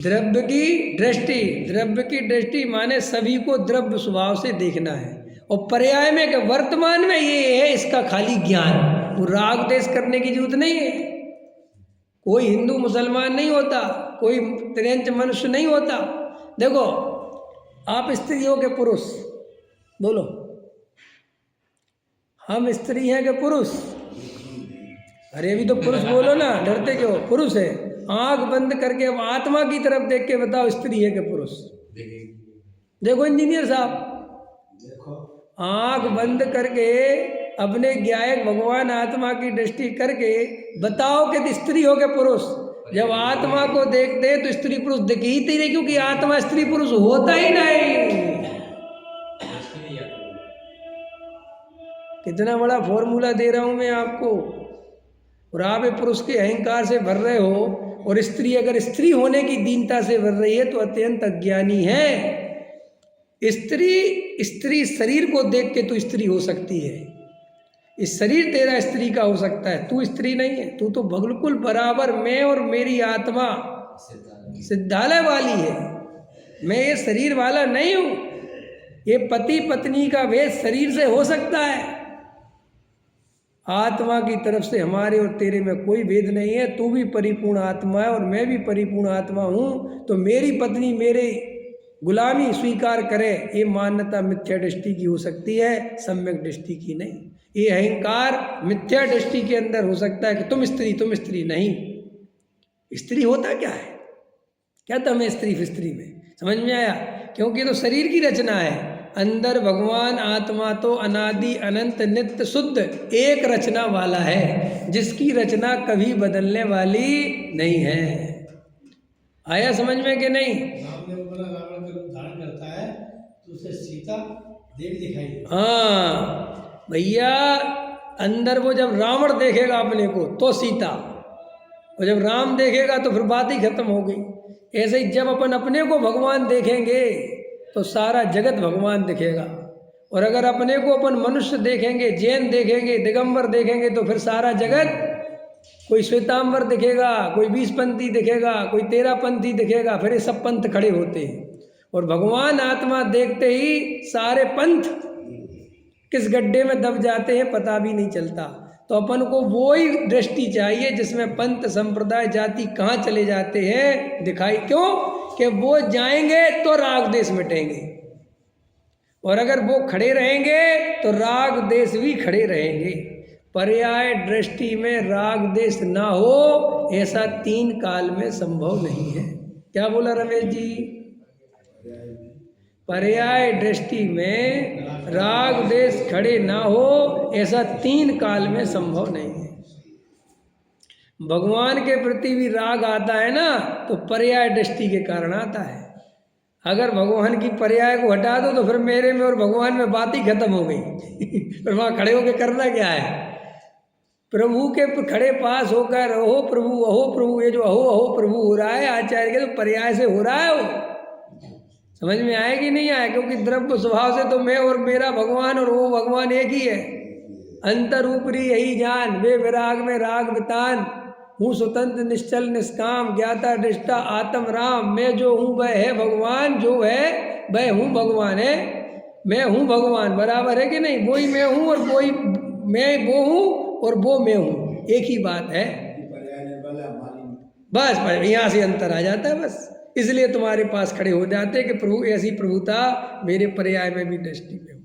द्रव्य की दृष्टि माने सभी को द्रव्य स्वभाव से देखना है। और पर्याय में कि वर्तमान में ये है, इसका खाली ज्ञान, वो राग देश करने की जरूरत नहीं है। कोई हिंदू मुसलमान नहीं होता, कोई त्रियंच मनुष्य नहीं होता। देखो आप स्त्री हो के पुरुष, बोलो हम स्त्री हैं कि पुरुष? अरे अभी तो पुरुष बोलो ना, डरते क्यों? पुरुष है। आंख बंद करके अब आत्मा की तरफ देख के बताओ स्त्री है कि पुरुष? देखो इंजीनियर साहब, आंख बंद करके अपने ज्ञायक भगवान आत्मा की दृष्टि करके बताओ कि स्त्री हो के पुरुष? जब आत्मा को देखते तो स्त्री पुरुष दिख ही नहीं, क्योंकि आत्मा स्त्री पुरुष होता ही नहीं। कितना बड़ा फॉर्मूला दे रहा हूं मैं आपको। और आप पुरुष के अहंकार से भर रहे हो, और स्त्री अगर स्त्री होने की दीनता से भर रही है तो अत्यंत अज्ञानी है। स्त्री शरीर को देख के तू स्त्री हो सकती है, इस शरीर तेरा स्त्री का हो सकता है, तू स्त्री नहीं है। तू तो बिल्कुल बराबर मैं और मेरी आत्मा सिद्धालय वाली है। मैं ये शरीर वाला नहीं हूं। ये पति पत्नी का भेद शरीर से हो सकता है, आत्मा की तरफ से हमारे और तेरे में कोई भेद नहीं है। तू भी परिपूर्ण आत्मा है और मैं भी परिपूर्ण आत्मा हूं। तो मेरी पत्नी मेरे गुलामी स्वीकार करे, ये मान्यता मिथ्या दृष्टि की हो सकती है, सम्यक दृष्टि की नहीं। ये अहंकार मिथ्या दृष्टि के अंदर हो सकता है कि तुम स्त्री नहीं। स्त्री होता क्या है? क्या तम है स्त्री फिस्त्री में? समझ में आया? क्योंकि तो शरीर की रचना है। अंदर भगवान आत्मा तो अनादि अनंत नित्य शुद्ध एक रचना वाला है, जिसकी रचना कभी बदलने वाली नहीं है। आया समझ में कि नहीं? रावण का रूप धारण करता है तो उसे सीता देवी दिखाई। हाँ भैया, अंदर वो जब रावण देखेगा अपने को तो सीता, और जब राम देखेगा तो फिर बात ही खत्म हो गई। ऐसे ही जब अपन अपने को भगवान देखेंगे तो सारा जगत भगवान दिखेगा। और अगर अपने को अपन मनुष्य देखेंगे, जैन देखेंगे, दिगंबर देखेंगे तो फिर सारा जगत, कोई श्वेतांबर दिखेगा, कोई 20पंथी दिखेगा, कोई 13पंथी दिखेगा, फिर ये सब पंथ खड़े होते हैं। और भगवान आत्मा देखते ही सारे पंथ किस गड्ढे में दब जाते हैं पता भी नहीं चलता। तो अपन को वो ही दृष्टि चाहिए जिसमें पंथ संप्रदाय जाति कहाँ चले जाते हैं दिखाई। क्यों? कि वो जाएंगे तो राग देश मिटेंगे, और अगर वो खड़े रहेंगे तो राग देश भी खड़े रहेंगे। पर्याय दृष्टि में राग देश ना हो ऐसा 3 काल में संभव नहीं है। क्या बोला रमेश जी? पर्याय दृष्टि में राग देश खड़े ना हो ऐसा 3 काल में संभव नहीं है। भगवान के प्रति भी राग आता है ना तो पर्याय दृष्टि के कारण आता है। अगर भगवान की पर्याय को हटा दो तो फिर मेरे में और भगवान में बात ही खत्म हो गई। फिर वहाँ खड़े होकर करना क्या है? प्रभु के खड़े पास होकर अहो प्रभु, ये जो अहो प्रभु हो रहा है आचार्य के, तो पर्याय से हो रहा है। वो समझ में आए कि नहीं आए? क्योंकि द्रव्य स्वभाव से तो मैं और मेरा भगवान और वो भगवान एक ही है। अंतर ऊपरी यही जान, वे विराग में राग वितान, हूँ स्वतंत्र निश्चल निष्काम, ज्ञाता दृष्टा आत्म राम। मैं जो हूँ वह है भगवान, जो है वह हूँ भगवान है। मैं हूँ भगवान, बराबर है कि नहीं? वो ही मैं हूँ और वो ही मैं वो हूँ और वो मैं हूँ, एक ही बात है। बस यहाँ से अंतर आ जाता है बस। इसलिए तुम्हारे पास खड़े हो जाते कि प्रभु ऐसी प्रभुता मेरे पर्याय में भी दृष्टि में हो।